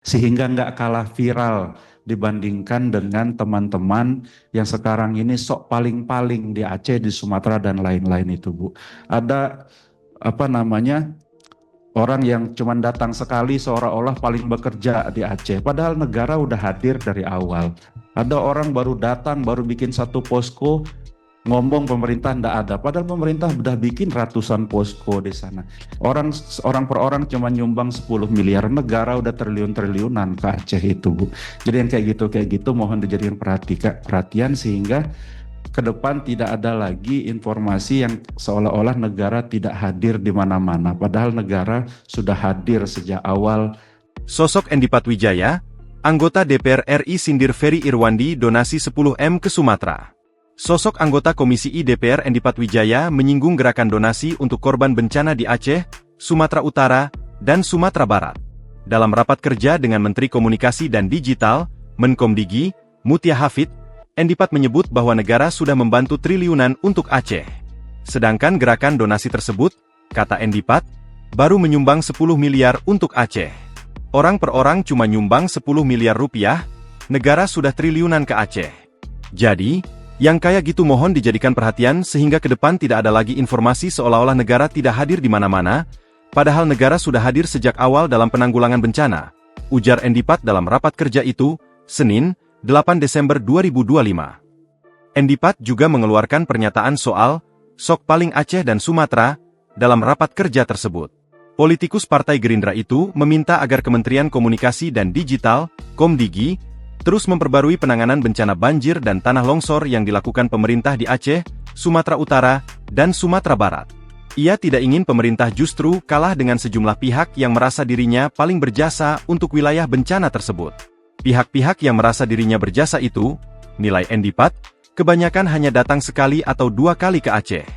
sehingga nggak kalah viral dibandingkan dengan teman-teman yang sekarang ini sok paling-paling di Aceh, di Sumatera dan lain-lain itu, Bu. Ada apa namanya orang yang cuma datang sekali seolah-olah paling bekerja di Aceh, padahal negara udah hadir dari awal. Ada orang baru datang, baru bikin satu posko, ngomong pemerintah ndak ada, padahal pemerintah udah bikin ratusan posko di sana. Orang per orang cuma nyumbang 10 miliar, negara udah triliun-triliunan ke Aceh itu, Bu. Jadi yang kayak gitu mohon dijadikan perhatian sehingga ke depan tidak ada lagi informasi yang seolah-olah negara tidak hadir di mana-mana, padahal negara sudah hadir sejak awal. Sosok Endi Patwijaya, anggota DPR RI sindir Ferry Irwandi donasi 10 M ke Sumatera. Sosok anggota Komisi I DPR Endi Patwijaya menyinggung gerakan donasi untuk korban bencana di Aceh, Sumatera Utara, dan Sumatera Barat. Dalam rapat kerja dengan Menteri Komunikasi dan Digital, Menkomdigi, Mutia Hafid, Endi Pat menyebut bahwa negara sudah membantu triliunan untuk Aceh. Sedangkan gerakan donasi tersebut, kata Endi Pat, baru menyumbang 10 miliar untuk Aceh. Orang per orang cuma nyumbang 10 miliar rupiah, negara sudah triliunan ke Aceh. Jadi, yang kayak gitu mohon dijadikan perhatian sehingga ke depan tidak ada lagi informasi seolah-olah negara tidak hadir di mana-mana, padahal negara sudah hadir sejak awal dalam penanggulangan bencana, ujar Endi Pat dalam rapat kerja itu, Senin, 8 Desember 2025. Endi Pat juga mengeluarkan pernyataan soal sok paling Aceh dan Sumatera dalam rapat kerja tersebut. Politikus Partai Gerindra itu meminta agar Kementerian Komunikasi dan Digital, Komdigi, terus memperbarui penanganan bencana banjir dan tanah longsor yang dilakukan pemerintah di Aceh, Sumatera Utara, dan Sumatera Barat. Ia tidak ingin pemerintah justru kalah dengan sejumlah pihak yang merasa dirinya paling berjasa untuk wilayah bencana tersebut. Pihak-pihak yang merasa dirinya berjasa itu, nilai Endi Pat, kebanyakan hanya datang sekali atau 2 kali ke Aceh.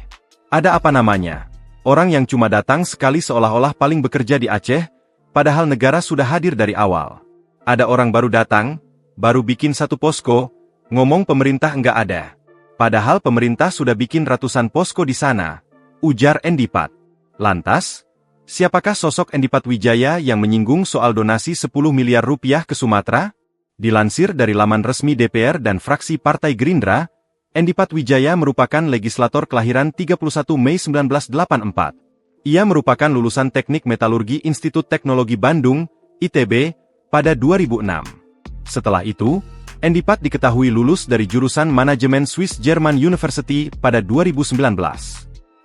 Ada apa namanya? Orang yang cuma datang sekali seolah-olah paling bekerja di Aceh, padahal negara sudah hadir dari awal. Ada orang baru datang, baru bikin satu posko, ngomong pemerintah enggak ada. Padahal pemerintah sudah bikin ratusan posko di sana, ujar Endi Pat. Lantas, siapakah sosok Endi Patwijaya yang menyinggung soal donasi 10 miliar rupiah ke Sumatera? Dilansir dari laman resmi DPR dan fraksi Partai Gerindra, Endi Patwijaya merupakan legislator kelahiran 31 Mei 1984. Ia merupakan lulusan Teknik Metalurgi Institut Teknologi Bandung, ITB, pada 2006. Setelah itu, Endi Pat diketahui lulus dari jurusan Manajemen Swiss German University pada 2019.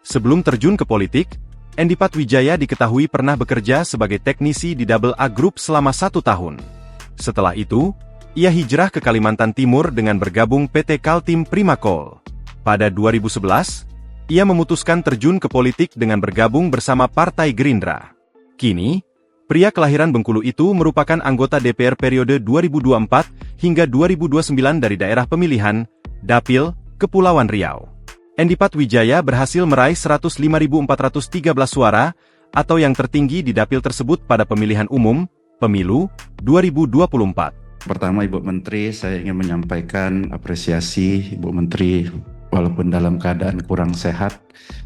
Sebelum terjun ke politik, Endi Patwijaya diketahui pernah bekerja sebagai teknisi di Double A Group selama 1 tahun. Setelah itu, ia hijrah ke Kalimantan Timur dengan bergabung PT Kaltim Primakol. Pada 2011, ia memutuskan terjun ke politik dengan bergabung bersama Partai Gerindra. Kini, pria kelahiran Bengkulu itu merupakan anggota DPR periode 2024 hingga 2029 dari daerah pemilihan, Dapil, Kepulauan Riau. Endi Patwijaya berhasil meraih 105.413 suara, atau yang tertinggi di Dapil tersebut pada pemilihan umum, Pemilu, 2024. Pertama, Ibu Menteri, saya ingin menyampaikan apresiasi Ibu Menteri, walaupun dalam keadaan kurang sehat,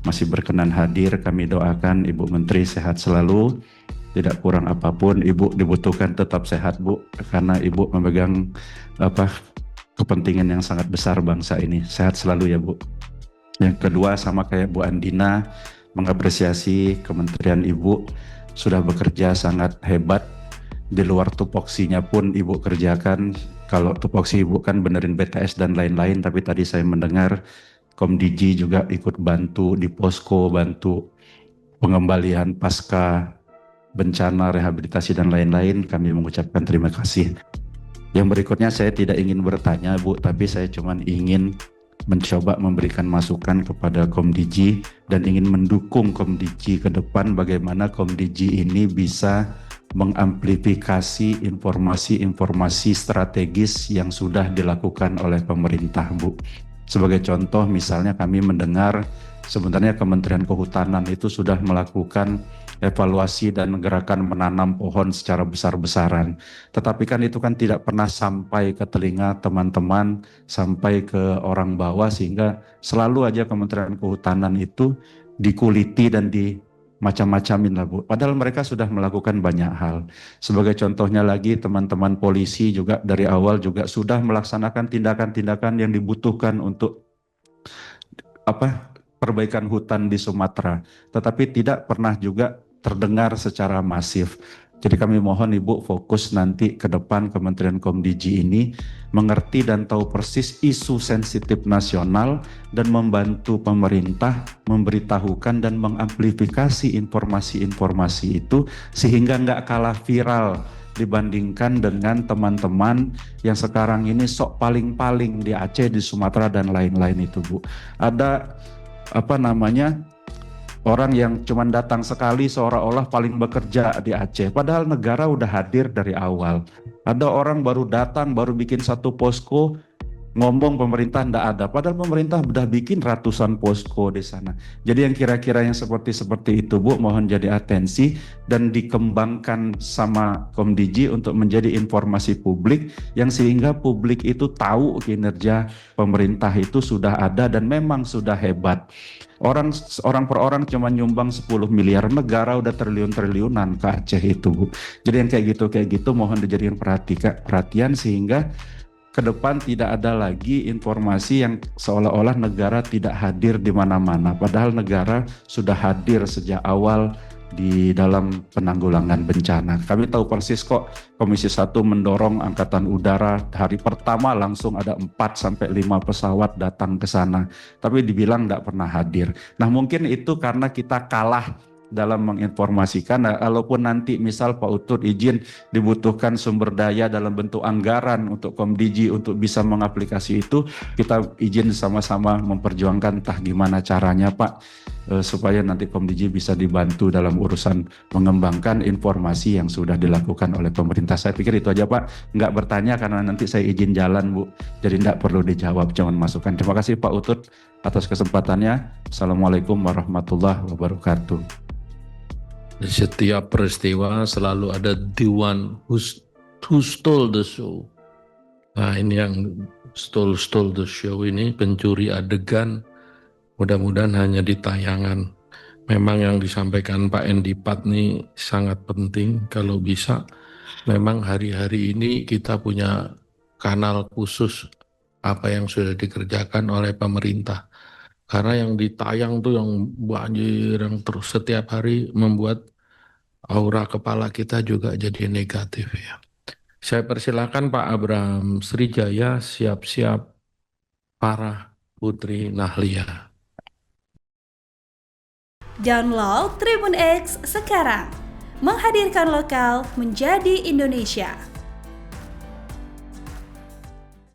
masih berkenan hadir. Kami doakan Ibu Menteri sehat selalu, tidak kurang apapun. Ibu dibutuhkan tetap sehat, Bu, karena Ibu memegang kepentingan yang sangat besar bangsa ini. Sehat selalu ya, Bu. Yang kedua, sama kayak Bu Andina, mengapresiasi Kementerian Ibu sudah bekerja sangat hebat. Di luar tupoksinya pun Ibu kerjakan. Kalau tupoksi Ibu kan benerin BTS dan lain-lain, tapi tadi saya mendengar Komdigi juga ikut bantu di posko, bantu pengembalian pasca bencana, rehabilitasi dan lain-lain. Kami mengucapkan terima kasih. Yang berikutnya saya tidak ingin bertanya, Bu, tapi saya cuma ingin mencoba memberikan masukan kepada Komdigi dan ingin mendukung Komdigi ke depan bagaimana Komdigi ini bisa mengamplifikasi informasi-informasi strategis yang sudah dilakukan oleh pemerintah, Bu. Sebagai contoh, misalnya kami mendengar sebenarnya Kementerian Kehutanan itu sudah melakukan evaluasi dan gerakan menanam pohon secara besar-besaran. Tetapi kan itu kan tidak pernah sampai ke telinga teman-teman, sampai ke orang bawah, sehingga selalu aja Kementerian Kehutanan itu dikuliti dan macam-macamin lah Bu. Padahal mereka sudah melakukan banyak hal. Sebagai contohnya lagi teman-teman polisi juga dari awal juga sudah melaksanakan tindakan-tindakan yang dibutuhkan untuk perbaikan hutan di Sumatera, tetapi tidak pernah juga terdengar secara masif. Jadi kami mohon Ibu fokus nanti ke depan Kementerian Komdiji ini mengerti dan tahu persis isu sensitif nasional dan membantu pemerintah memberitahukan dan mengamplifikasi informasi-informasi itu sehingga nggak kalah viral dibandingkan dengan teman-teman yang sekarang ini sok paling-paling di Aceh, di Sumatera dan lain-lain itu Bu. Ada orang yang cuma datang sekali seolah-olah paling bekerja di Aceh, padahal negara udah hadir dari awal. Ada orang baru datang, baru bikin satu posko, ngomong pemerintah ndak ada, padahal pemerintah udah bikin ratusan posko di sana. Jadi yang kira-kira yang seperti itu Bu, mohon jadi atensi dan dikembangkan sama Komdiji untuk menjadi informasi publik yang sehingga publik itu tahu kinerja pemerintah itu sudah ada dan memang sudah hebat. Orang per orang cuma nyumbang 10 miliar, negara udah triliun-triliunan ke Aceh itu Bu. Jadi yang kayak gitu mohon dijadikan perhatian sehingga ke depan tidak ada lagi informasi yang seolah-olah negara tidak hadir di mana-mana. Padahal negara sudah hadir sejak awal di dalam penanggulangan bencana. Kami tahu persis kok Komisi 1 mendorong Angkatan Udara hari pertama langsung ada 4-5 pesawat datang ke sana. Tapi dibilang tidak pernah hadir. Nah mungkin itu karena kita kalah dalam menginformasikan. Nah, walaupun nanti misal Pak Utut izin dibutuhkan sumber daya dalam bentuk anggaran untuk Komdiji untuk bisa mengaplikasi itu, kita izin sama-sama memperjuangkan entah gimana caranya Pak, supaya nanti Komdiji bisa dibantu dalam urusan mengembangkan informasi yang sudah dilakukan oleh pemerintah. Saya pikir itu aja Pak, nggak bertanya karena nanti saya izin jalan Bu, jadi nggak perlu dijawab, cuman masukan. Terima kasih Pak Utut atas kesempatannya. Assalamualaikum warahmatullahi wabarakatuh. Di setiap peristiwa selalu ada the one who stole the show. Nah ini yang stole the show ini, pencuri adegan, mudah-mudahan hanya di tayangan. Memang yang disampaikan Pak Endipat ini sangat penting, kalau bisa memang hari-hari ini kita punya kanal khusus apa yang sudah dikerjakan oleh pemerintah. Karena yang ditayang tuh yang banjir, yang terus setiap hari membuat aura kepala kita juga jadi negatif ya. Saya persilakan Pak Abraham Srijaya siap-siap para Putri Nahlia. Download Tribun X sekarang, menghadirkan lokal menjadi Indonesia.